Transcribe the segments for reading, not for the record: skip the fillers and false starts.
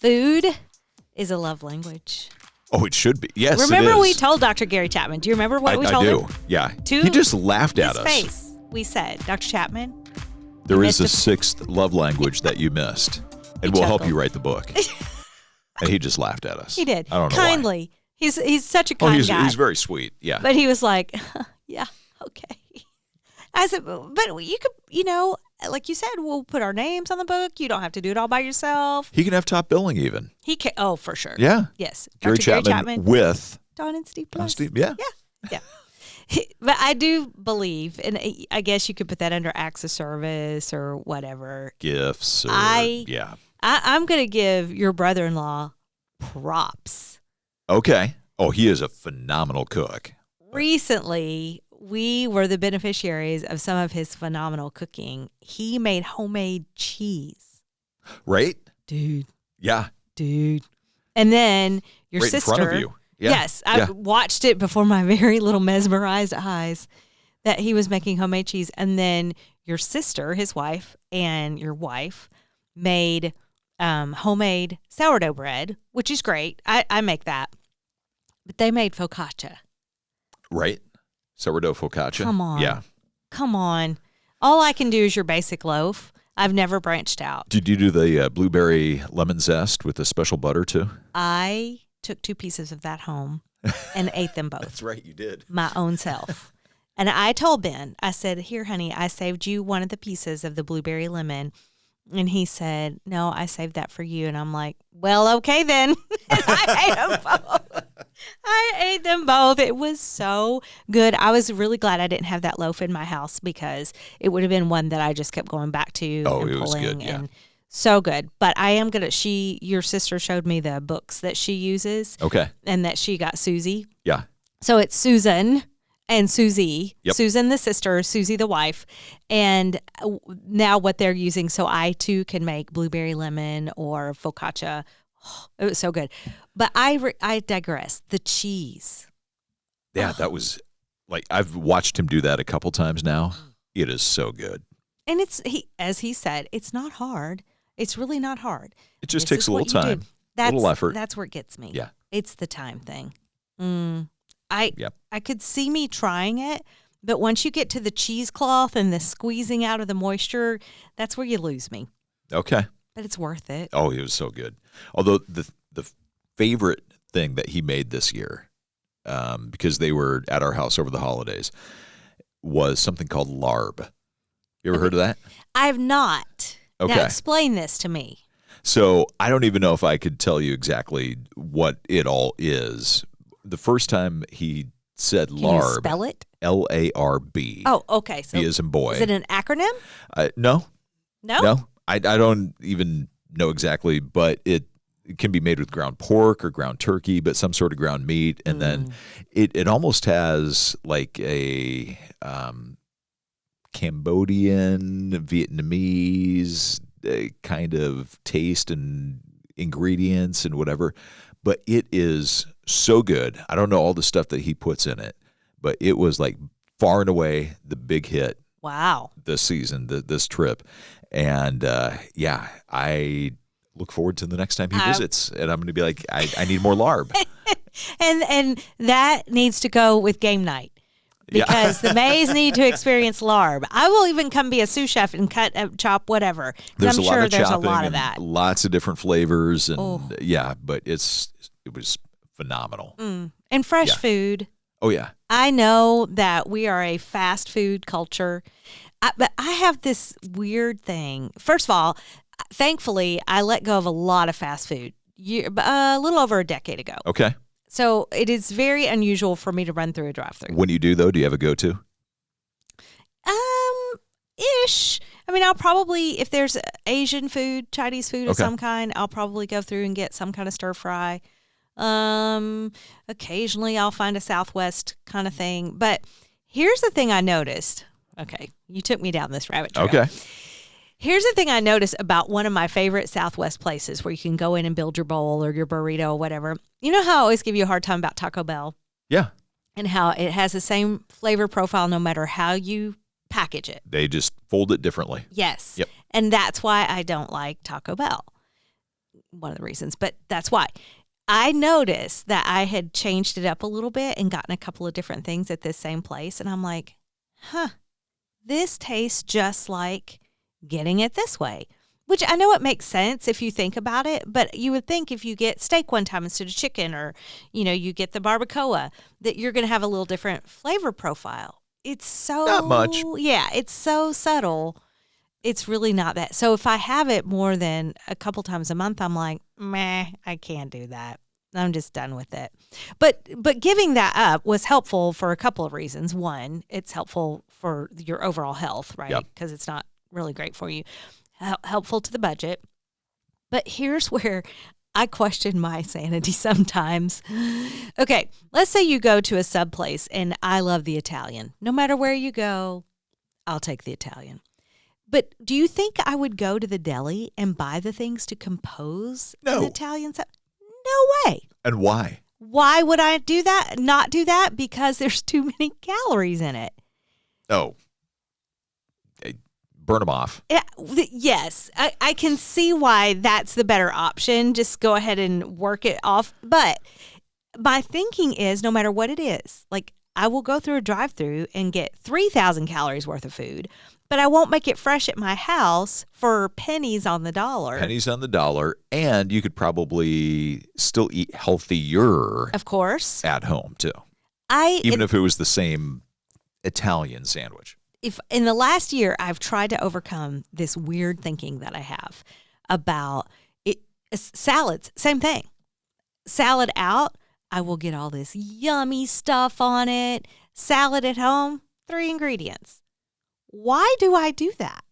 Food is a love language. Oh, it should be. Yes, Remember it is. we told Dr. Gary Chapman. Do you remember what we told him? I do. Yeah. To he just laughed at his us. face. We said, Dr. Chapman. There is a sixth love language that you missed, and we'll help you write the book. And he just laughed at us. He did. I don't know Kindly. why. He's such a kind guy. He's very sweet. Yeah. But he was like, yeah, okay. I said, but you could, like you said, we'll put our names on the book. You don't have to do it all by yourself. He can have top billing even. He can. Oh, for sure. Yeah. Yes. Gary Chapman with Don and Steve Plus. Yeah. Yeah. But I do believe, and I guess you could put that under acts of service or whatever. Gifts. I'm going to give your brother-in-law props. Okay. Oh, he is a phenomenal cook. Recently, we were the beneficiaries of some of his phenomenal cooking. He made homemade cheese. Right? Dude. Yeah. Dude. And then your sister. In front of you. Yeah. Yes. I watched it before my very little mesmerized eyes that he was making homemade cheese. And then your sister, his wife, and your wife made homemade sourdough bread, which is great. I make that. But they made focaccia. Right. Sourdough focaccia. Come on. Yeah. Come on. All I can do is your basic loaf. I've never branched out. Did you do the blueberry lemon zest with the special butter too? I took 2 pieces of that home and ate them both. That's right, you did. My own self. And I told Ben, I said, here, honey, I saved you one of the pieces of the blueberry lemon. And he said, no, I saved that for you. And I'm like, well, okay then. And I ate them both. I ate them both. It was so good. I was really glad I didn't have that loaf in my house because it would have been one that I just kept going back to and pulling. Was good, yeah. And so good. But I am going to, your sister showed me the books that she uses. Okay. And that she got Susie. Yeah. So it's Susan and Susie, Yep. Susan the sister, Susie the wife, and now what they're using, so I too can make blueberry lemon or focaccia. Oh, it was so good. But I digress. The cheese. Yeah, that was like I've watched him do that a couple times now. It is so good. And as he said, it's not hard. It's really not hard. It just takes a little time, a little effort. That's where it gets me. Yeah, it's the time thing. I could see me trying it, but once you get to the cheesecloth and the squeezing out of the moisture, that's where you lose me. Okay. But it's worth it. Oh, it was so good. Although the favorite thing that he made this year, because they were at our house over the holidays, was something called larb. You ever heard of that? I have not. Okay. Now explain this to me. So I don't even know if I could tell you exactly what it all is. The first time he said Can larb. you spell it? LARB. Oh, okay. So B as in boy. Is it an acronym? No. No? No. I don't even know exactly, but it can be made with ground pork or ground turkey, but some sort of ground meat. And then it almost has like a Cambodian, Vietnamese kind of taste and ingredients and whatever. But it is so good. I don't know all the stuff that he puts in it, but it was like far and away the big hit. Wow. This season, this trip. And I look forward to the next time he visits. And I'm going to be like, I need more larb. and that needs to go with game night. Because the Mays need to experience larb. I will even come be a sous chef and cut, chop, whatever. There's I'm sure there's a lot of that. Lots of different flavors. And but it was phenomenal. And fresh food. Oh, yeah. I know that we are a fast food culture, but I have this weird thing. First of all, thankfully, I let go of a lot of fast food a little over a decade ago. Okay. So it is very unusual for me to run through a drive-thru. When you do, though, do you have a go-to? Ish. I mean, I'll probably, if there's Asian food, Chinese food of some kind, I'll probably go through and get some kind of stir fry. Occasionally I'll find a Southwest kind of thing. But here's the thing I noticed. Okay, you took me down this rabbit trail. Okay. Here's the thing I noticed about one of my favorite Southwest places where you can go in and build your bowl or your burrito or whatever. You know how I always give you a hard time about Taco Bell? Yeah. And how it has the same flavor profile no matter how you package it. They just fold it differently. Yes. Yep. And that's why I don't like Taco Bell. one of the reasons, but that's why. I noticed that I had changed it up a little bit and gotten a couple of different things at this same place. And I'm like, huh, this tastes just like getting it this way. Which I know it makes sense if you think about it, but you would think if you get steak one time instead of chicken, or, you get the barbacoa, that you're going to have a little different flavor profile. It's so, Not much. yeah, it's so subtle. It's really not that. So if I have it more than a couple times a month, I'm like, meh, I can't do that. I'm just done with it. But giving that up was helpful for a couple of reasons. One, it's helpful for your overall health, right? Because it's not really great for you. Helpful to the budget. But here's where I question my sanity sometimes. Okay, let's say you go to a sub place, and I love the Italian. No matter where you go, I'll take the Italian. But do you think I would go to the deli and buy the things to compose an Italian sub? No way. And why? Why would I do that? Not do that? Because there's too many calories in it. Oh. Burn them off. Yeah, yes, I can see why that's the better option. Just go ahead and work it off. But my thinking is, no matter what it is, like I will go through a drive-through and get 3,000 calories worth of food, but I won't make it fresh at my house for pennies on the dollar. Pennies on the dollar, and you could probably still eat healthier, of course, at home too. Even if it was the same Italian sandwich. If in the last year, I've tried to overcome this weird thinking that I have about it. Salads, same thing. Salad out, I will get all this yummy stuff on it. Salad at home, 3 ingredients. Why do I do that?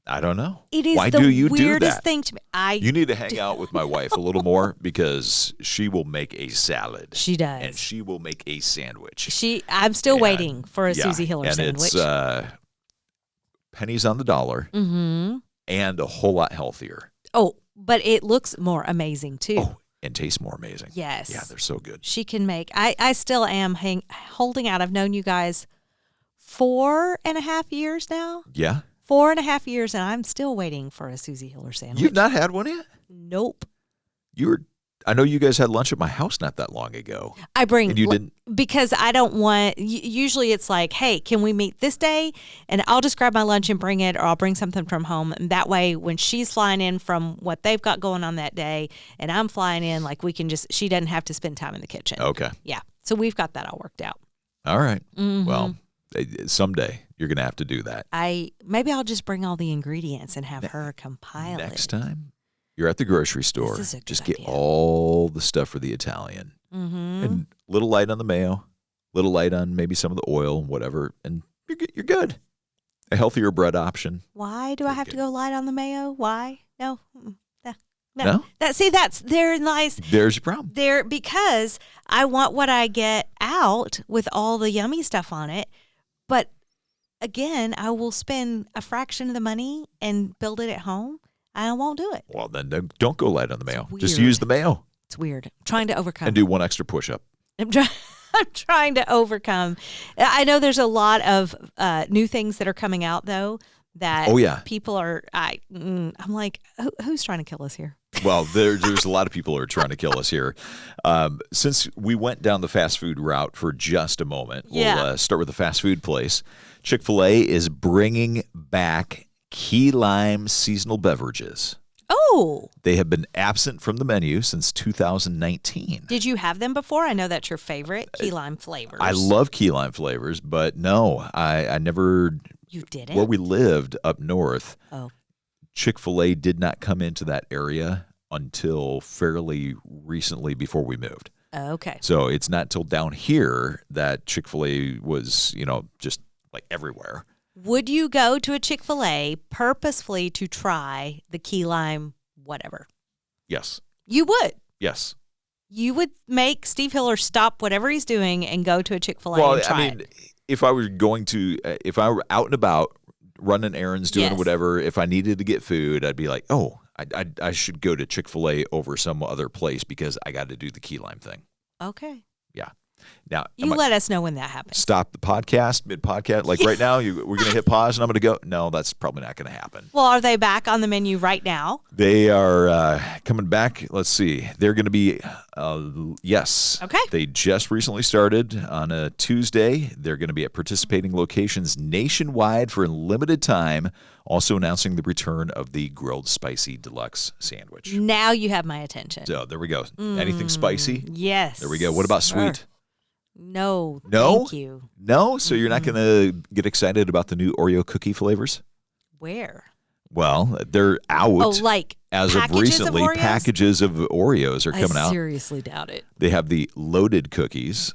I don't know. It is Why the do you weirdest do that? thing to me. You need to hang out with my wife a little more, because she will make a salad. She does. And she will make a sandwich. I'm still waiting for a Susie Hiller and sandwich. It's pennies on the dollar, mm-hmm. and a whole lot healthier. Oh, but it looks more amazing too. Oh, and tastes more amazing. Yes. Yeah, they're so good. She can make. I still am holding out. I've known you guys 4.5 years now. Yeah. 4.5 years, and I'm still waiting for a Susie Hiller sandwich. You've not had one yet? Nope. I know you guys had lunch at my house not that long ago. I bring, and you didn't, because I don't want, usually it's like, hey, can we meet this day? And I'll just grab my lunch and bring it, or I'll bring something from home. And that way, when she's flying in from what they've got going on that day, and I'm flying in, like she doesn't have to spend time in the kitchen. Okay. Yeah. So we've got that all worked out. All right. Mm-hmm. Well, someday you're going to have to do that. Maybe I'll just bring all the ingredients and have her compile it. Next time you're at the grocery store, This is a good just idea. get all the stuff for the Italian. Mm-hmm. And a little light on the mayo, a little light on maybe some of the oil, whatever, and you're good. A healthier bread option. Why do I have to go light on the mayo? Why? No. No? They're nice. There's your problem. Because I want what I get out with all the yummy stuff on it. But again, I will spend a fraction of the money and build it at home. I won't do it. Well, then don't go light on the mayo. It's Just weird. use the mayo. It's weird. I'm trying to overcome. And do one extra push-up. I'm trying to overcome. I know there's a lot of new things that are coming out, though, that people are, I'm like, who's trying to kill us here? Well, there's a lot of people who are trying to kill us here. Since we went down the fast food route for just a moment, we'll start with the fast food place. Chick-fil-A is bringing back key lime seasonal beverages. Oh. They have been absent from the menu since 2019. Did you have them before? I know that's your favorite, key lime flavors. I love key lime flavors, but no, I never. You didn't? Where we lived up north, oh. Chick-fil-A did not come into that area until fairly recently before we moved. Okay. So it's not till down here that Chick-fil-A was, just like everywhere. Would you go to a Chick-fil-A purposefully to try the key lime whatever? Yes. You would? Yes. You would make Steve Hiller stop whatever he's doing and go to a Chick-fil-A and try it? If I were if I were out and about running errands, doing whatever, if I needed to get food, I'd be like, oh, I should go to Chick-fil-A over some other place because I got to do the key lime thing. Okay. Yeah. Now, You let us know when that happens. stop the podcast, mid-podcast? Like right now, we're going to hit pause and I'm going to go? No, that's probably not going to happen. Well, are they back on the menu right now? They are coming back. Let's see. They're going to be, yes. Okay. They just recently started on a Tuesday. They're going to be at participating locations nationwide for a limited time, also announcing the return of the grilled spicy deluxe sandwich. Now you have my attention. So there we go. Anything spicy? Yes. There we go. What about sweet? No, No? thank you. No? So you're not going to get excited about the new Oreo cookie flavors? Where? Well, they're out. Oh, like as of packages recently. of Oreos? Packages of Oreos are coming I out. seriously doubt it. They have the loaded cookies.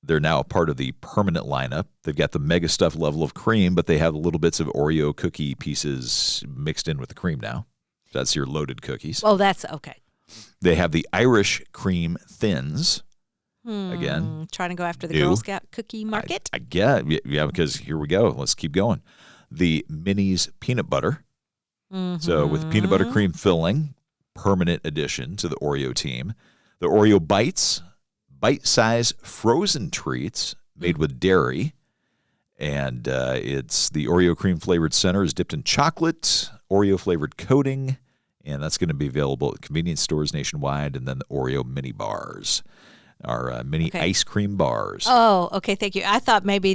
They're now a part of the permanent lineup. They've got the mega stuff level of cream, but they have little bits of Oreo cookie pieces mixed in with the cream now. That's your loaded cookies. Oh, that's okay. They have the Irish cream thins. Again, Trying to go after the new. Girl Scout cookie market. I get, yeah, because here we go. Let's keep going. The Minis peanut butter. So with peanut butter cream filling, permanent addition to the Oreo team. The Oreo Bites, bite-sized frozen treats made with dairy. And it's the Oreo cream flavored center is dipped in chocolate, Oreo flavored coating, and that's going to be available at convenience stores nationwide. And then the Oreo mini bars are mini ice cream bars. Oh, okay. Thank you. I thought maybe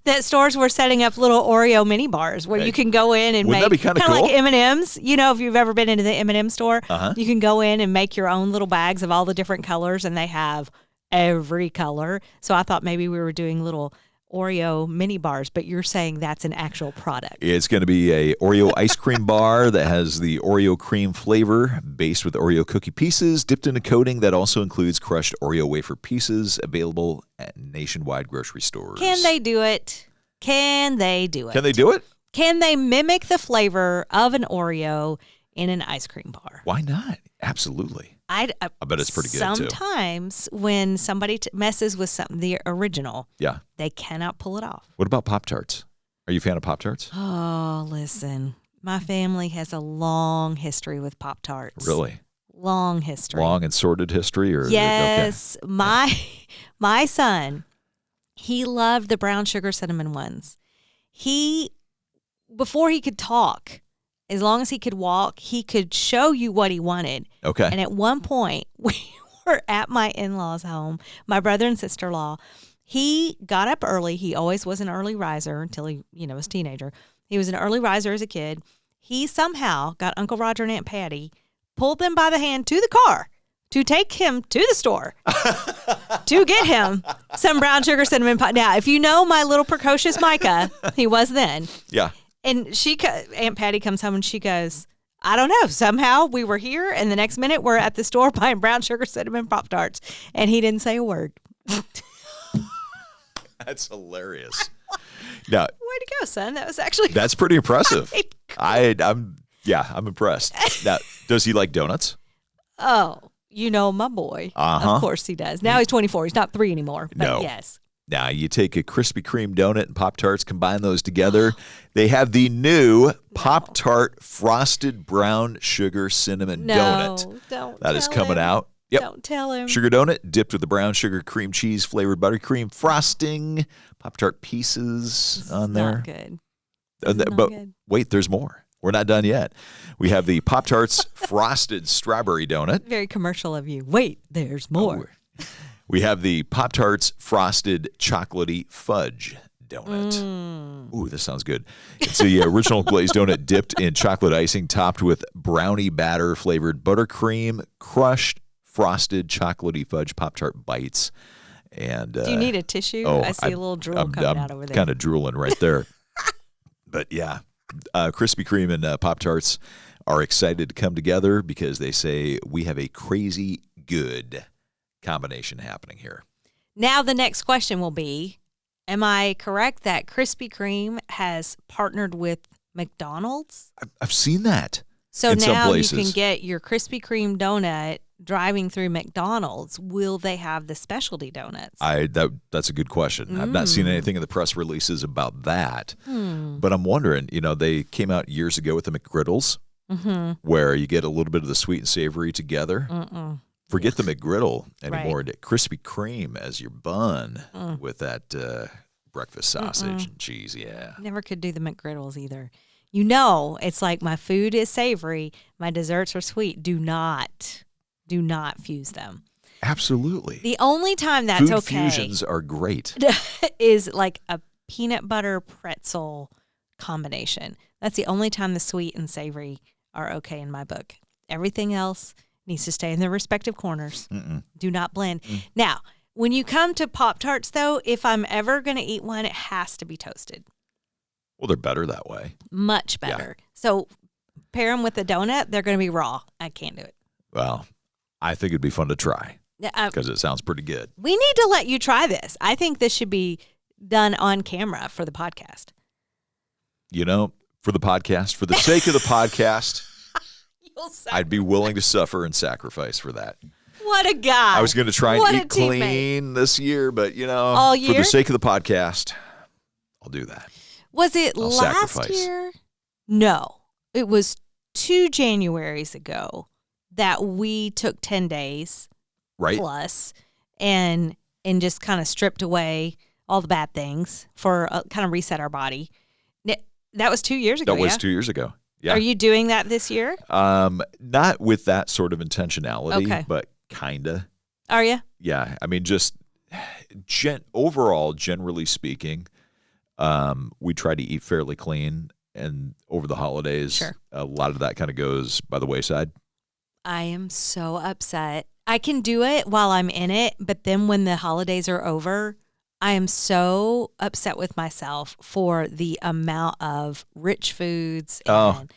that stores were setting up little Oreo mini bars where you can go in and Wouldn't that make be kinda kind of cool? like M&Ms. You know, if you've ever been into the M&M store, you can go in and make your own little bags of all the different colors, and they have every color. So I thought maybe we were doing little Oreo mini bars, but you're saying that's an actual product. It's going to be a Oreo ice cream bar that has the Oreo cream flavor based with Oreo cookie pieces dipped in a coating that also includes crushed Oreo wafer pieces available at nationwide grocery stores. Can they do it? Can they do it? Can they do it? Can they mimic the flavor of an Oreo in an ice cream bar? Why not? Absolutely. I bet it's pretty good, too. Sometimes when somebody messes with something, the original, Yeah. they cannot pull it off. What about Pop-Tarts? Are you a fan of Pop-Tarts? Oh, listen. My family has a long history with Pop-Tarts. Really? Long history. Long and sordid history? Or Yes. My son, he loved the brown sugar cinnamon ones. Before he could talk, as long as he could walk, he could show you what he wanted. Okay. And at one point, we were at my in-laws' home, my brother and sister-in-law. He got up early. He always was an early riser until he, was a teenager. He was an early riser as a kid. He somehow got Uncle Roger and Aunt Patty, pulled them by the hand to the car to take him to the store to get him some brown sugar cinnamon pie. Now, if you know my little precocious Micah, he was then. Yeah. And Aunt Patty comes home and she goes, I don't know. Somehow we were here, and the next minute we're at the store buying brown sugar cinnamon Pop-Tarts, and he didn't say a word. That's hilarious. Now, Way to go, son. That was actually that's pretty impressive. quite cool. I'm impressed. Now, does he like donuts? Oh, my boy. Uh-huh. Of course he does. Now he's 24. He's not 3 anymore. But No. yes. Now, you take a Krispy Kreme donut and Pop-Tarts, combine those together. They have the new Pop-Tart Frosted Brown Sugar Cinnamon Donut. Don't That is tell coming him. out. Yep. Don't tell him. Sugar donut dipped with the brown sugar cream cheese flavored buttercream frosting, Pop-Tart pieces on there. Not good. But not good. wait, there's more. We're not done yet. We have the Pop-Tarts Frosted Strawberry Donut. Very commercial of you. Wait, there's more. We have the Pop-Tarts Frosted Chocolatey Fudge Donut. Ooh, this sounds good. It's the original glazed donut dipped in chocolate icing, topped with brownie batter flavored buttercream, crushed frosted chocolatey fudge Pop-Tart bites. And Do you need a tissue? I see a little drool coming out over there. Kind of drooling right there. But yeah, Krispy Kreme and Pop-Tarts are excited to come together because they say we have a crazy good combination happening here. Now the next question will be, am I correct that Krispy Kreme has partnered with McDonald's? I've seen that. So in some now you places. can get your Krispy Kreme donut driving through McDonald's. Will they have the specialty donuts? That's a good question. I've not seen anything in the press releases about that. But I'm wondering, they came out years ago with the McGriddles, where you get a little bit of the sweet and savory together. Forget the McGriddle anymore. Right. Krispy Kreme as your bun with that breakfast sausage and cheese. Yeah. Never could do the McGriddles either. You know, it's like my food is savory, my desserts are sweet. Do not fuse them. Absolutely. The only time that's Food okay fusions are great. is like a peanut butter pretzel combination. That's the only time the sweet and savory are okay in my book. Everything else needs to stay in their respective corners. Do not blend. Now, when you come to Pop-Tarts, though, if I'm ever going to eat one, it has to be toasted. Well, they're better that way. Much better. So pair them with a donut, they're going to be raw. I can't do it. Well, I think it'd be fun to try because it sounds pretty good. We need to let you try this. I think this should be done on camera for the podcast. You know, for the podcast, for the sake of the podcast, I'd be willing to suffer and sacrifice for that. What a guy. I was going to try and eat clean this year, but, all year? For the sake of the podcast, I'll do that. Was it last year? No. It was 2 Januaries ago that we took 10 days plus and just kind of stripped away all the bad things for kind of reset our body. That was 2 years ago. That was 2 years ago. Yeah. Are you doing that this year? Not with that sort of intentionality, but kind of. Are you? Yeah. I mean, just overall, generally speaking, we try to eat fairly clean, and over the holidays, a lot of that kind of goes by the wayside. I am so upset. I can do it while I'm in it, but then when the holidays are over, I am so upset with myself for the amount of rich foods. And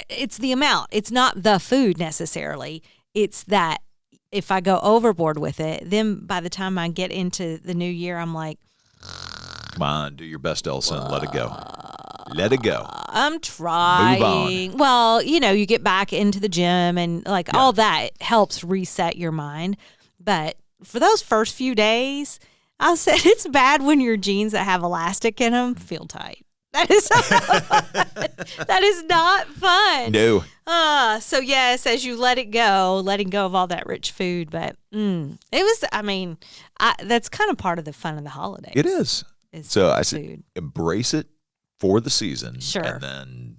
it's the amount. It's not the food necessarily. It's that if I go overboard with it, then by the time I get into the new year, I'm like, come on, do your best, Elsa, and let it go. Let it go. I'm trying. Move on. Well, you get back into the gym and all that helps reset your mind. But for those first few days, I said it's bad when your jeans that have elastic in them feel tight. That is that is not fun. No. So yes, as you letting go of all that rich food, but it was. I mean, that's kind of part of the fun of the holidays. It is. So I said, embrace it for the season. Sure. And then,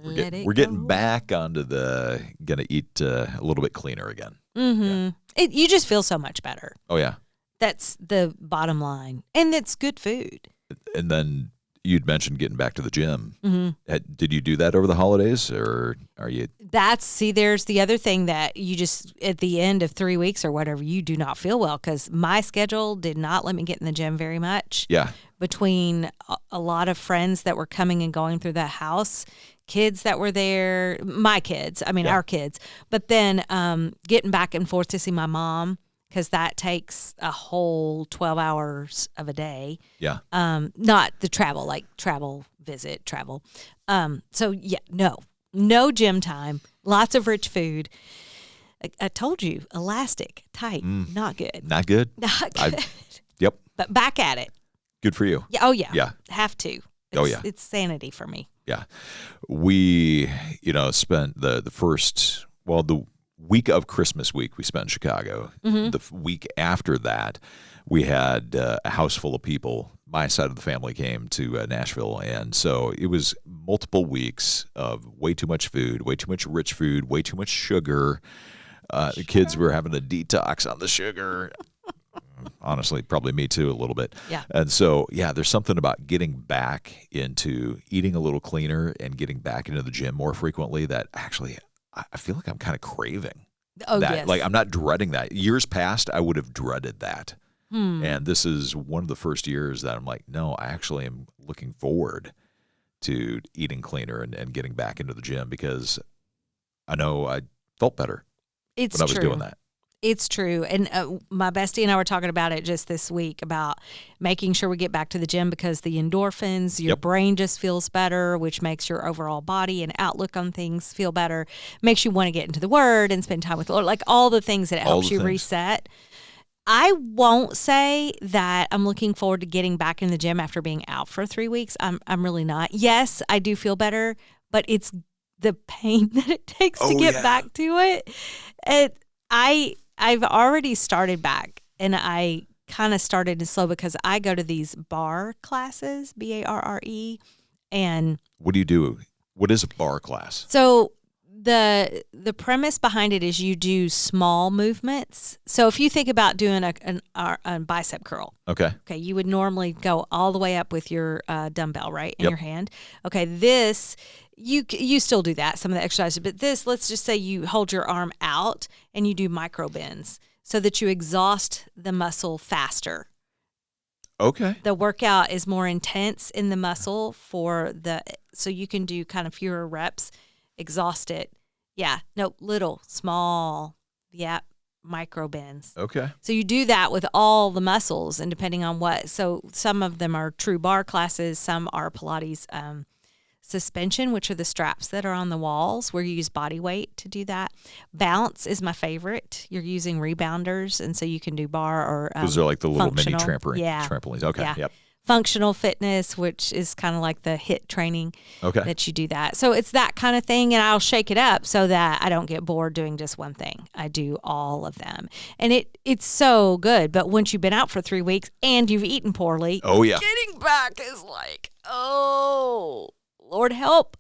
we're getting back onto gonna eat a little bit cleaner again. Mm-hmm. Yeah. You just feel so much better. Oh yeah. That's the bottom line, and it's good food. And then you'd mentioned getting back to the gym. Mm-hmm. Did you do that over the holidays, or are you? There's the other thing that you just, at the end of 3 weeks or whatever, you do not feel well because my schedule did not let me get in the gym very much. Yeah. Between a lot of friends that were coming and going through the house, kids that were there, my kids, our kids, but then getting back and forth to see my mom, because that takes a whole 12 hours of a day. Yeah. Not the travel, like travel. So yeah, no gym time, lots of rich food. I told you, elastic, tight, not good. Not good? Not good. Yep. But back at it. Good for you. Yeah. Oh yeah. Yeah. Have to. It's sanity for me. Yeah. We, spent the week of Christmas week we spent in Chicago. Mm-hmm. The week after that, we had a house full of people. My side of the family came to Nashville, and so it was multiple weeks of way too much food, way too much rich food, way too much sugar. The kids were having a detox on the sugar. Honestly, probably me too, a little bit. Yeah. And so, there's something about getting back into eating a little cleaner and getting back into the gym more frequently that actually I feel like I'm kind of craving that. Yes. Like, I'm not dreading that. Years past, I would have dreaded that. And this is one of the first years that I'm like, no, I actually am looking forward to eating cleaner and getting back into the gym because I know I felt better when I was doing that. It's true. And my bestie and I were talking about it just this week about making sure we get back to the gym because the endorphins, your brain just feels better, which makes your overall body and outlook on things feel better, makes you want to get into the Word and spend time with the Lord, like all the things that helps you reset. I won't say that I'm looking forward to getting back in the gym after being out for 3 weeks. I'm really not. Yes, I do feel better, but it's the pain that it takes to get back to it. I've already started back, and I kind of started slow because I go to these bar classes, BARRE, and What do you do? What is a bar class? so the premise behind it is you do small movements. So if you think about doing a bicep curl, Okay. okay, you would normally go all the way up with your dumbbell, right, in Yep. your hand. Okay, this you still do that, some of the exercises, but this, let's just say you hold your arm out and you do micro bends so that you exhaust the muscle faster. Okay. The workout is more intense in the muscle so you can do kind of fewer reps, exhaust it. Yeah, no, little, small, yeah, micro bends. Okay. So you do that with all the muscles, and depending on what. So some of them are true bar classes, some are Pilates suspension, which are the straps that are on the walls where you use body weight to do that. Bounce is my favorite. You're using rebounders, and so you can do bar or Those are like the little mini functional. trampolines. Okay. Yeah. Yep. Functional fitness, which is kind of like the HIIT training Okay. that you do that. So it's that kind of thing, and I'll shake it up so that I don't get bored doing just one thing. I do all of them, and it's so good. But once you've been out for 3 weeks and you've eaten poorly, Oh yeah. getting back is like, oh, Lord, help,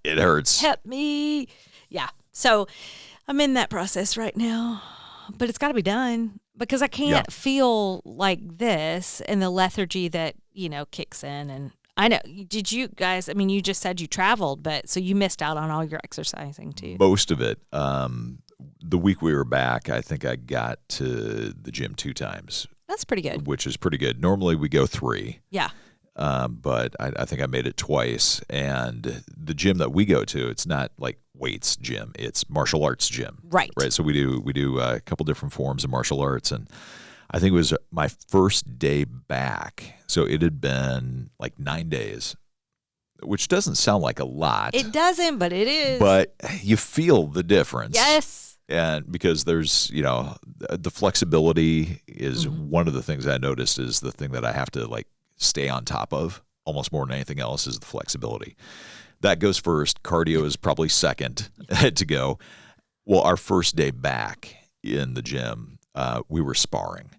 It hurts. help me. Yeah. So I'm in that process right now, but it's got to be done because I can't feel like this and the lethargy that, kicks in. And I know, did you guys, I mean, you just said you traveled, but so you missed out on all your exercising too. Most of it. The week we were back, I think I got to the gym 2 times. That's pretty good. Which is pretty good. Normally we go 3. Yeah. But I think I made it twice. And the gym that we go to, it's not like weights gym; it's martial arts gym. Right. Right. So we do a couple different forms of martial arts, and I think it was my first day back. So it had been like 9 days, which doesn't sound like a lot. It doesn't, but it is. But you feel the difference. Yes. And because there's, the flexibility is one of the things I noticed is the thing that I have to like stay on top of almost more than anything else is the flexibility. That goes first. Cardio is probably second to go. Well, our first day back in the gym, we were sparring.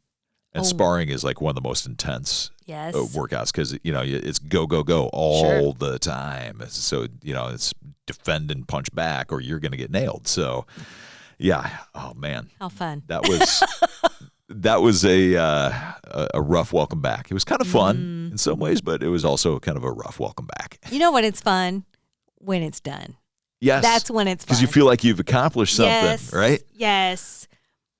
And sparring is like one of the most intense workouts because, it's go, go, go all the time. So, it's defend and punch back or you're going to get nailed. So, yeah. Oh, man. How fun. That was... That was a rough welcome back. It was kind of fun in some ways, but it was also kind of a rough welcome back. You know when it's fun? When it's done. Yes. That's when it's fun. Because you feel like you've accomplished something, right? Yes.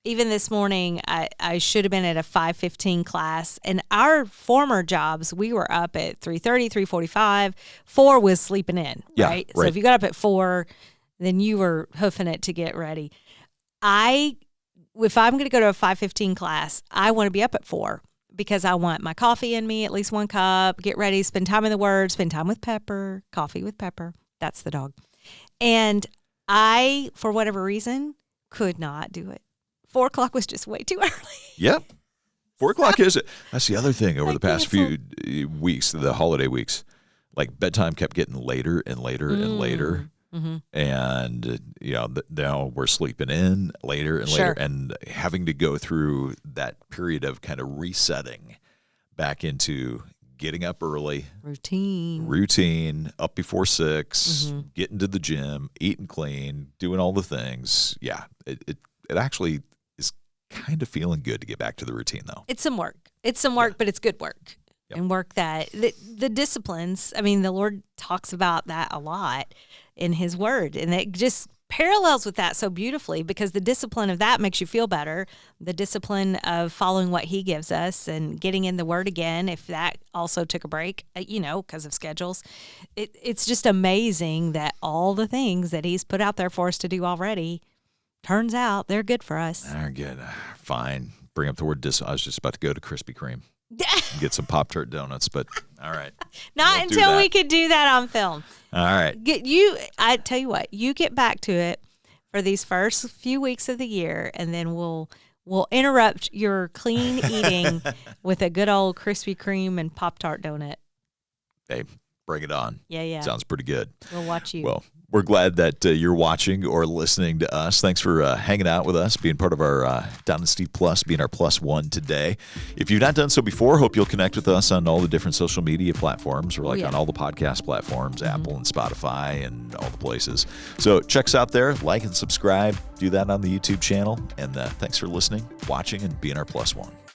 Even this morning, I should have been at a 5:15 class. And our former jobs, we were up at 3:30, 3:45. 4 was sleeping in, right? So if you got up at 4, then you were hoofing it to get ready. If I'm going to go to a 5:15 class, I want to be up at 4 because I want my coffee in me, at least 1 cup, get ready, spend time in the Word, spend time with Pepper, coffee with Pepper. That's the dog. And I, for whatever reason, could not do it. 4 o'clock was just way too early. Yep. 4 o'clock is it. That's the other thing over the past few weeks, the holiday weeks. Like bedtime kept getting later and later and later. Mm-hmm. And, now we're sleeping in later and later and having to go through that period of kind of resetting back into getting up early. Routine, up before 6, getting to the gym, eating clean, doing all the things. Yeah, it actually is kind of feeling good to get back to the routine, though. It's some work. But it's good work. Yep. And work that the disciplines, I mean, the Lord talks about that a lot in his word, and it just parallels with that so beautifully because the discipline of that makes you feel better. The discipline of following what he gives us and getting in the word again, if that also took a break, because of schedules, it's just amazing that all the things that he's put out there for us to do already, turns out they're good for us. They're good. Fine. Bring up the word I was just about to go to Krispy Kreme. Get some Pop-Tart donuts, but all right. Not until we could do that on film. All right. I tell you what, you get back to it for these first few weeks of the year, and then we'll interrupt your clean eating with a good old Krispy Kreme and Pop-Tart donut. Hey, bring it on. Yeah. Sounds pretty good. We'll watch you. Well, We're glad that you're watching or listening to us. Thanks for hanging out with us, being part of our Dynasty Plus, being our +1 today. If you've not done so before, hope you'll connect with us on all the different social media platforms. We're on all the podcast platforms, Apple and Spotify and all the places. So check us out there, like and subscribe. Do that on the YouTube channel. And thanks for listening, watching, and being our +1.